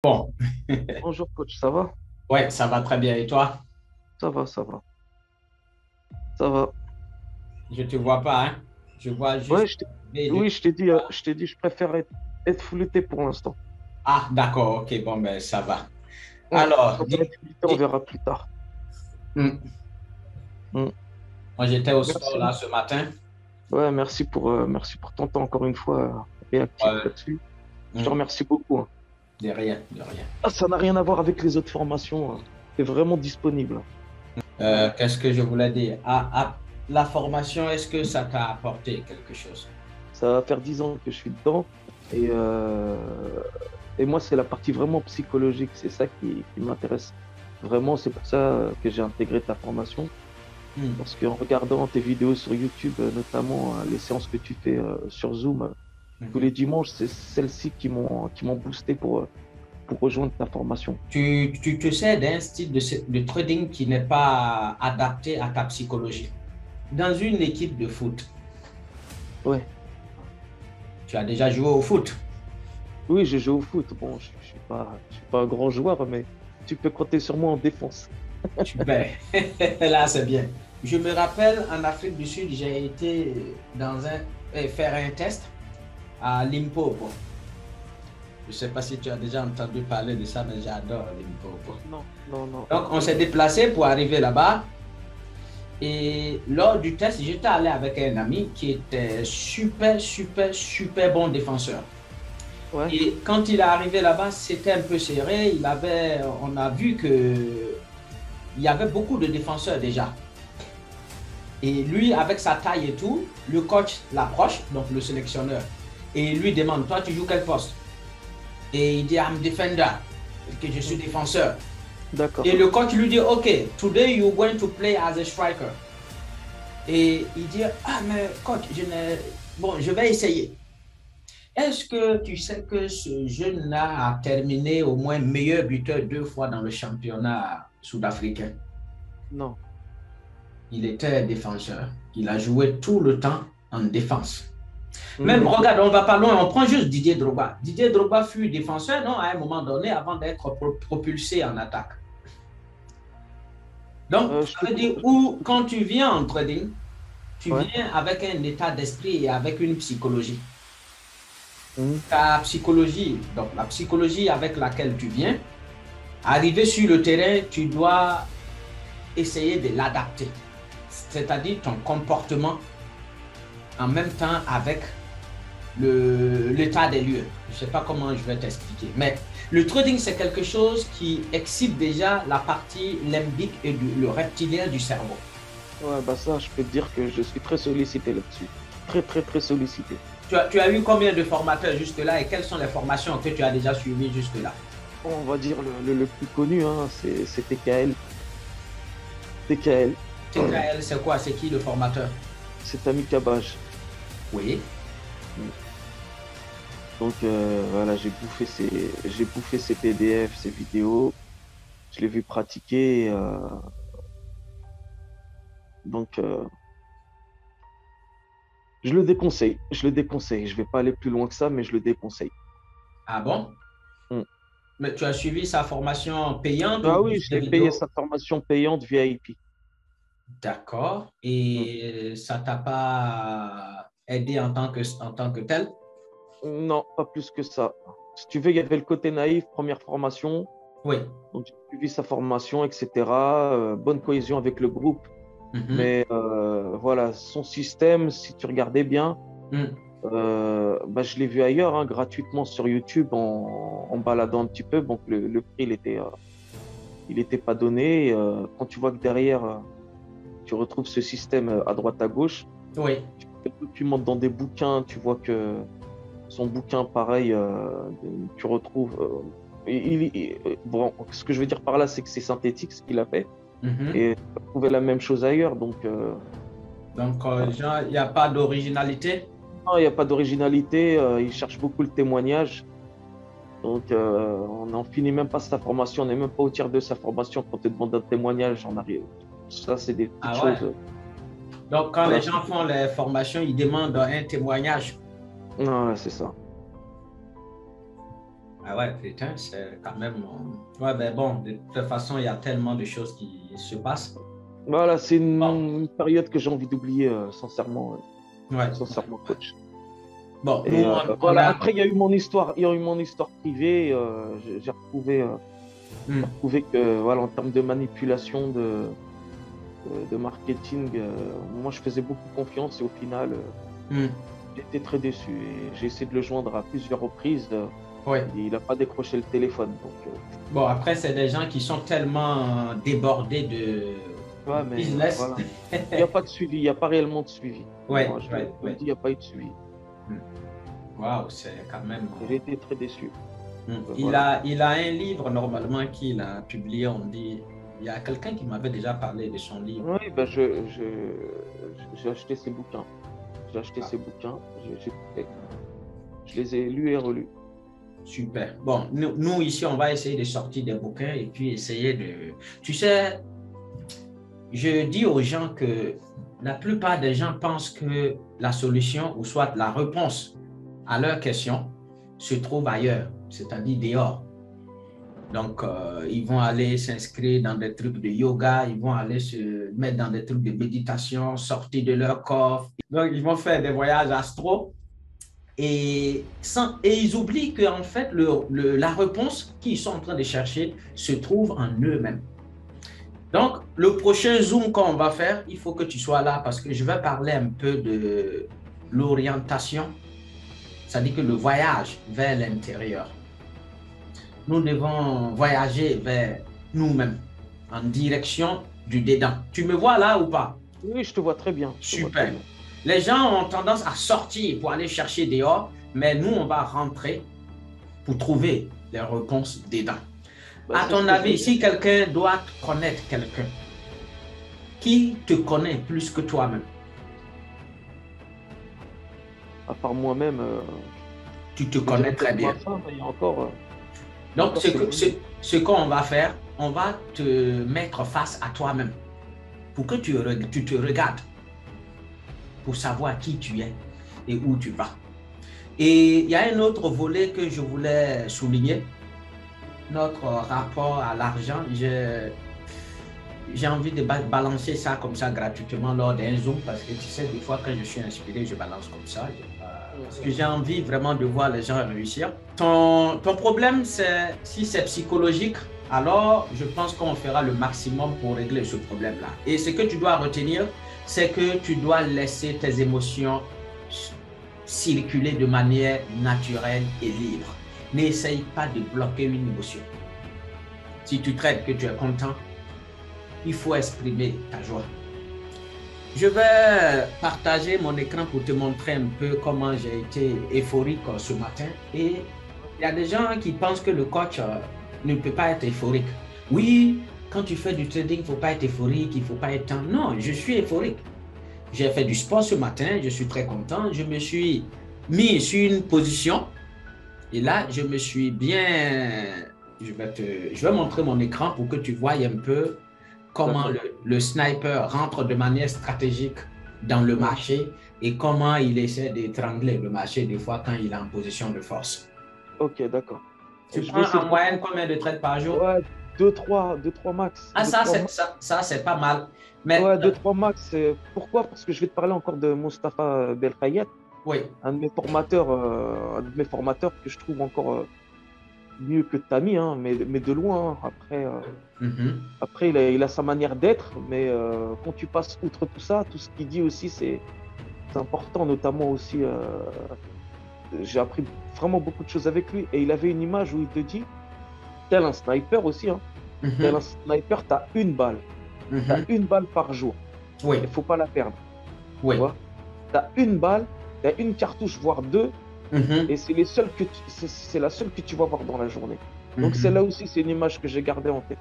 Bon, Bonjour coach, ça va? ouais, ça va très bien. Et toi? Ça va, ça va, ça va. Je te vois pas, hein? Je vois Ouais, juste. oui, je t'ai dit, je préfère être flouté pour l'instant. Ah, d'accord, ok, bon, ben ça va. Quand Alors, on va être flouté, on verra plus tard. Hmm. Hmm. Moi j'étais au sport Merci. là ce matin. Ouais, merci pour ton temps encore une fois réactif Ouais, là-dessus. Je te hmm, remercie beaucoup, hein. de rien, de rien. Ah, ça n'a rien à voir avec les autres formations, hein. C'est vraiment disponible, hein. Qu'est-ce que je voulais dire? La formation, est-ce que ça t'a apporté quelque chose? Ça va faire 10 ans que je suis dedans et, euh, et moi, c'est la partie vraiment psychologique. C'est ça qui m'intéresse vraiment. C'est pour ça que j'ai intégré ta formation. Hmm, Parce qu'en regardant tes vidéos sur YouTube, notamment les séances que tu fais sur Zoom tous mhm. les dimanches, c'est celles-ci qui m'ont boosté pour rejoindre ta formation. Tu te sers d'un style de trading qui n'est pas adapté à ta psychologie. Dans une équipe de foot, Ouais, tu as déjà joué au foot. oui, je joue au foot. Bon, je suis pas un grand joueur, mais tu peux compter sur moi en défense. Super. Là, c'est bien. Je me rappelle, en Afrique du Sud, j'ai été faire un test à Limpopo. Je ne sais pas si tu as déjà entendu parler de ça, mais j'adore Limpopo. Non, non, non. Donc, on s'est déplacé pour arriver là-bas. Et lors du test, j'étais allé avec un ami qui était super, super, super bon défenseur. Ouais, Et quand il est arrivé là-bas, c'était un peu serré. On a vu que il y avait beaucoup de défenseurs déjà. Et lui, avec sa taille et tout, le coach l'approche, donc le sélectionneur, et il lui demande, toi, tu joues quel poste? Et il dit, I'm defender, que je suis ok, défenseur. Et d'accord. le coach lui dit, OK, today you're going to play as a striker. Et il dit, ah, mais coach, bon, je vais essayer. Est-ce que tu sais que ce jeune-là a terminé au moins meilleur buteur 2 fois dans le championnat sud-africain? Non. Il était défenseur. Il a joué tout le temps en défense. Même, Mhm. regarde, on va pas loin, on prend juste Didier Drogba. Didier Drogba fut défenseur, non, à un moment donné, avant d'être propulsé en attaque. Donc, Je ça te veut coupe. dire où, quand tu viens en trading, tu Ouais. viens avec un état d'esprit et avec une psychologie. Mhm. Ta psychologie, donc la psychologie avec laquelle tu viens, arriver sur le terrain, tu dois essayer de l'adapter. C'est-à-dire ton comportement en même temps avec l'état des lieux. Je ne sais pas comment je vais t'expliquer. Mais le trading, c'est quelque chose qui excite déjà la partie limbique et le reptilien du cerveau. Ouais, bah ça, je peux te dire que je suis très sollicité là-dessus. Très, très, très sollicité. Tu as eu combien de formateurs jusque-là et quelles sont les formations que tu as déjà suivies jusque-là? Bon, on va dire le plus connu, hein, c'est TKL. TKL. TKL, c'est quoi? C'est qui le formateur? C'est Ami Kabaj. Oui. Donc voilà, j'ai bouffé ses PDF, ses vidéos. Je l'ai vu pratiquer. Donc je le déconseille. Je le déconseille. Je vais pas aller plus loin que ça, mais je le déconseille. Ah bon? Mm. Mais tu as suivi sa formation payante ou Ah oui, juste je des l'ai payé vidéos? sa formation payante VIP. D'accord. Mm. Et ça t'a pas aidé en tant que tel? Non, pas plus que ça. Si tu veux, il y avait le côté naïf, première formation. Oui. Donc j'ai suivi sa formation, etc. Bonne cohésion avec le groupe. Mhm. Mais voilà, son système, si tu regardais bien, Mm. bah, je l'ai vu ailleurs, hein, gratuitement sur YouTube en baladant un petit peu. Donc le prix, il était pas donné. Quand tu vois que derrière, tu retrouves ce système à droite à gauche, Oui. tu montes dans des bouquins, tu vois que son bouquin, pareil, tu retrouves. Bon, ce que je veux dire par là, c'est que c'est synthétique ce qu'il a fait. Mhm. Et tu peux trouver la même chose ailleurs. Donc, Donc, euh, genre, il n'y a pas d'originalité. non, il n'y a pas d'originalité. Il cherche beaucoup le témoignage. Donc, on n'en finit même pas sa formation. On n'est même pas au tiers de sa formation quand on te demande un témoignage. On arrive. Ça, c'est des petites Ah ouais. choses. Donc, quand les Voilà. gens font les formations, ils demandent un témoignage. Ouais, c'est ça. Ah ouais, putain, c'est quand même... Ouais, mais bon, de toute façon, il y a tellement de choses qui se passent. Voilà, c'est Bon, une période que j'ai envie d'oublier, ouais, sincèrement, coach. bon, nous, Et on voilà, a... après, il y a eu mon histoire privée. J'ai Hmm, retrouvé que, voilà, en termes de manipulation, de marketing, moi, je faisais beaucoup confiance et au final, hmm, j'étais très déçu. Et j'ai essayé de le joindre à plusieurs reprises. ouais. Il n'a pas décroché le téléphone. Donc, Bon, après, c'est des gens qui sont tellement débordés de ouais, mais business. voilà. Il n'y a pas de suivi, il n'y a pas réellement de suivi. Ouais, Moi, ouais, je le ouais. dis, il n'y a pas eu de suivi. Hmm. Waouh, c'est quand même... J'ai été très déçu. Voilà. Il a un livre normalement qu'il a publié, on dit... Il y a quelqu'un qui m'avait déjà parlé de son livre. Oui, ben j'ai acheté ces bouquins. J'ai acheté Ah, ces bouquins. Je les ai lus et relus. super. Bon, nous, ici, on va essayer de sortir des bouquins et puis essayer de... Tu sais, je dis aux gens que la plupart des gens pensent que la solution ou soit la réponse à leurs questions se trouve ailleurs, c'est-à-dire dehors. Donc, ils vont aller s'inscrire dans des trucs de yoga, ils vont aller se mettre dans des trucs de méditation, sortir de leur corps. Donc, ils vont faire des voyages astro et ils oublient qu'en fait, la réponse qu'ils sont en train de chercher se trouve en eux-mêmes. Donc, le prochain Zoom qu'on va faire, il faut que tu sois là parce que je vais parler un peu de l'orientation, c'est-à-dire que le voyage vers l'intérieur. Nous devons voyager vers nous-mêmes, en direction du dedans. Tu me vois là ou pas? Oui, je te vois très bien. Je te vois très Super. bien. Les gens ont tendance à sortir pour aller chercher dehors, mais nous, on va rentrer pour trouver les réponses dedans. Bah, À c'est ce ton que je vais avis, faire. si quelqu'un doit connaître quelqu'un, qui te connaît plus que toi-même? À part moi-même, Tu te je te dirais connais très peut-être ma bien. femme, et Donc, encore c'est loin. ce qu'on va faire, on va te mettre face à toi-même pour que tu te regardes, pour savoir qui tu es et où tu vas. Et il y a un autre volet que je voulais souligner, notre rapport à l'argent. J'ai envie de balancer ça comme ça gratuitement lors d'un Zoom parce que tu sais, des fois, quand je suis inspiré, je balance comme ça. Parce que j'ai envie vraiment de voir les gens réussir. Ton problème, c'est si c'est psychologique, alors je pense qu'on fera le maximum pour régler ce problème-là. Et ce que tu dois retenir, c'est que tu dois laisser tes émotions circuler de manière naturelle et libre. N'essaye pas de bloquer une émotion. Si tu traites que tu es content, il faut exprimer ta joie. Je vais partager mon écran pour te montrer un peu comment j'ai été euphorique ce matin. Et il y a des gens qui pensent que le coach ne peut pas être euphorique. Oui, quand tu fais du trading, il ne faut pas être euphorique, il ne faut pas être... Non, je suis euphorique. J'ai fait du sport ce matin, je suis très content. Je me suis mis sur une position et là, je me suis bien... Je vais montrer mon écran pour que tu vois un peu comment D'accord. le sniper rentre de manière stratégique dans le Ouais. marché et comment il essaie d'étrangler le marché des fois quand il est en position de force. Ok, d'accord. Tu Je vais prends essayer en de moyenne comprendre. combien de trades par jour? Ouais, deux trois max. Ah, ça c'est pas mal. Mais Ouais, deux trois max. Pourquoi? Parce que je vais te parler encore de Mustapha Belkhayat, oui, un de mes formateurs que je trouve encore mieux que Tami, hein, mais de loin, hein. Après il a sa manière d'être, mais quand tu passes outre tout ça, tout ce qu'il dit aussi, c'est important, notamment aussi, j'ai appris vraiment beaucoup de choses avec lui, et il avait une image où il te dit, tel un sniper aussi, hein, tel un sniper, tu as une balle. Tu as une balle par jour. oui, Il ne faut pas la perdre. Tu oui. vois? Tu as une balle, tu as une cartouche, voire deux, et c'est la seule que tu vas voir dans la journée. Donc c'est là aussi, c'est une image que j'ai gardée en tête.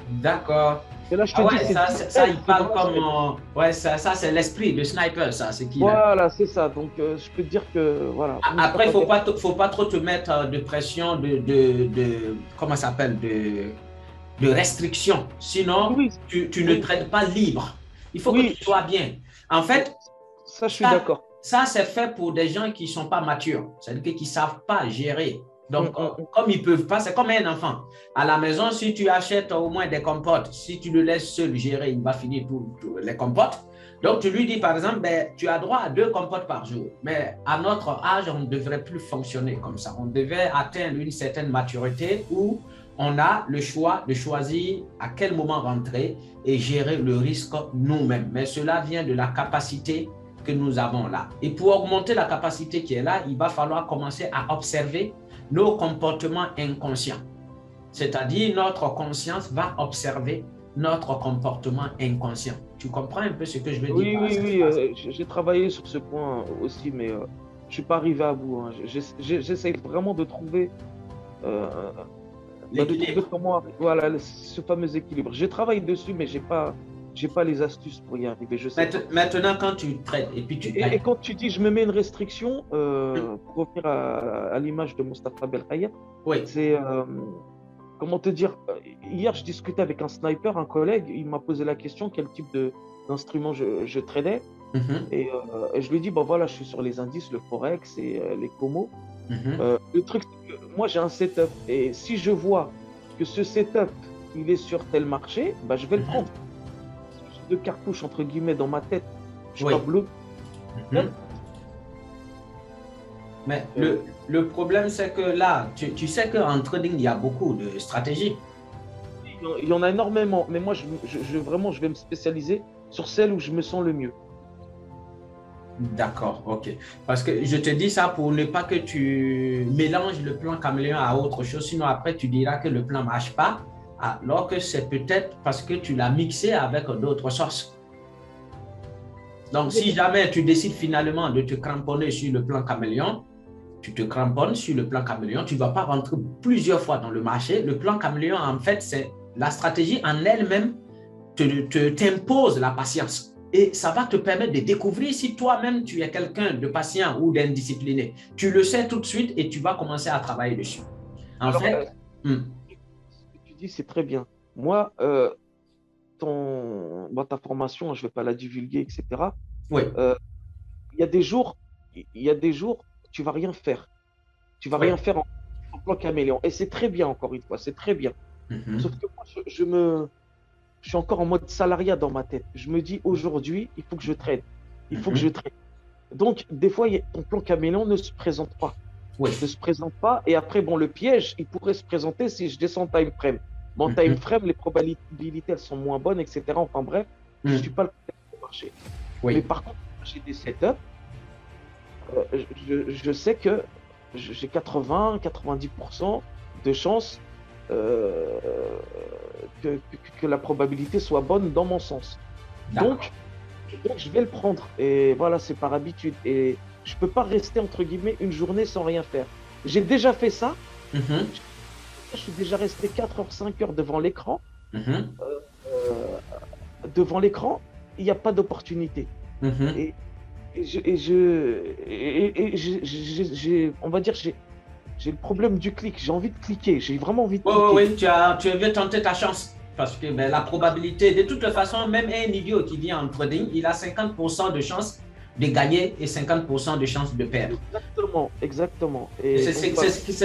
D'accord. Et là, je te Ah dis, ouais, c'est ça, il c'est parle dommage. comme... ouais, ça c'est l'esprit de sniper, ça, c'est qui là? Voilà, c'est ça. Donc je peux te dire que voilà, Après, il Mustapha ne faut pas trop te mettre de pression, comment ça s'appelle, de restriction. Sinon, oui, tu ne oui, traites pas libre. Il faut que oui, tu sois bien. En fait, ça, je suis d'accord. ça c'est fait pour des gens qui ne sont pas matures, c'est-à-dire qui ne savent pas gérer Donc, comme ils ne peuvent pas, c'est comme un enfant. À la maison, si tu achètes au moins des compotes, si tu le laisses seul gérer, il va finir tous les compotes. Donc, tu lui dis, par exemple, ben, tu as droit à 2 compotes par jour. Mais à notre âge, on ne devrait plus fonctionner comme ça. On devait atteindre une certaine maturité où on a le choix de choisir à quel moment rentrer et gérer le risque nous-mêmes. Mais cela vient de la capacité que nous avons là. Et pour augmenter la capacité qui est là, il va falloir commencer à observer nos comportements inconscients. C'est-à-dire, notre conscience va observer notre comportement inconscient. Tu comprends un peu ce que je veux dire? Oui, j'ai travaillé sur ce point aussi, mais je ne suis pas arrivé à bout. Hein. J'essaie vraiment de trouver, comment, voilà, ce fameux équilibre. Je travaille dessus, mais j'ai pas les astuces pour y arriver. Je sais Maintenant, quand tu traites et puis et quand tu dis je me mets une restriction, pour revenir à l'image de Mostafa Belkhaïa, oui. C'est comment te dire, hier je discutais avec un sniper, un collègue, il m'a posé la question quel type d'instrument je tradais. Et je lui ai dit, bon voilà, je suis sur les indices, le Forex et les Comos. Le truc, c'est que moi j'ai un setup et si je vois que ce setup il est sur tel marché, bah, je vais le prendre. J'ai 2 cartouches entre guillemets dans ma tête, je suis pas bloqué. Mais le problème, c'est que là, tu sais qu'en trading, il y a beaucoup de stratégies. Il y en a énormément, mais moi, vraiment, je vais me spécialiser sur celle où je me sens le mieux. D'accord, ok. Parce que je te dis ça pour ne pas que tu mélanges le plan caméléon à autre chose, sinon après, tu diras que le plan ne marche pas, alors que c'est peut-être parce que tu l'as mixé avec d'autres sources. Donc, si jamais tu décides finalement de te cramponner sur le plan caméléon, tu te cramponnes sur le plan caméléon, tu ne vas pas rentrer plusieurs fois dans le marché. Le plan caméléon, en fait, c'est la stratégie en elle-même t'impose la patience. Et ça va te permettre de découvrir si toi-même tu es quelqu'un de patient ou d'indiscipliné. Tu le sais tout de suite et tu vas commencer à travailler dessus. Ce que tu dis, c'est très bien. Moi, ta formation, je ne vais pas la divulguer, etc. Oui. Il y a des jours, tu ne vas rien faire. Tu ne vas rien faire en plan caméléon. Et c'est très bien, encore une fois, c'est très bien. Sauf que moi, je suis encore en mode salariat dans ma tête. Je me dis, aujourd'hui, il faut que je trade. Il faut que je trade. Donc, des fois, ton plan caméléon ne se présente pas. Ne se présente pas. Et après, bon, le piège, il pourrait se présenter si je descends time frame. Mon time frame, les probabilités, elles sont moins bonnes, etc. Enfin bref, je ne suis pas le marché. Mais par contre, j'ai des setups. Je sais que j'ai 80-90% de chances que la probabilité soit bonne dans mon sens. Donc, je vais le prendre. Et voilà, c'est par habitude. Et je ne peux pas rester, entre guillemets, une journée sans rien faire. J'ai déjà fait ça. Je suis déjà resté 4 heures, 5 heures devant l'écran. Devant l'écran, il n'y a pas d'opportunité. On va dire, j'ai le problème du clic. J'ai envie de cliquer. J'ai vraiment envie de cliquer. Oui, tu veux tenter ta chance. Parce que la probabilité, de toute façon, même un idiot qui vient en trading, il a 50% de chance de gagner et 50% de chance de perdre. Exactement. C'est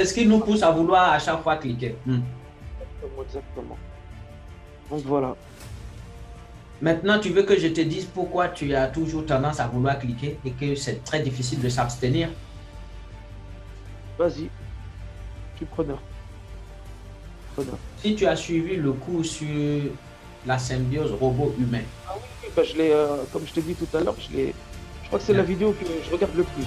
ce qui nous pousse à vouloir à chaque fois cliquer. Exactement. Donc voilà. Maintenant, tu veux que je te dise pourquoi tu as toujours tendance à vouloir cliquer et que c'est très difficile de s'abstenir? Vas-y, je suis preneur. Si tu as suivi le cours sur la symbiose robot-humain. Ah oui, je l'ai, comme je t'ai dit tout à l'heure, je crois que c'est la vidéo que je regarde le plus.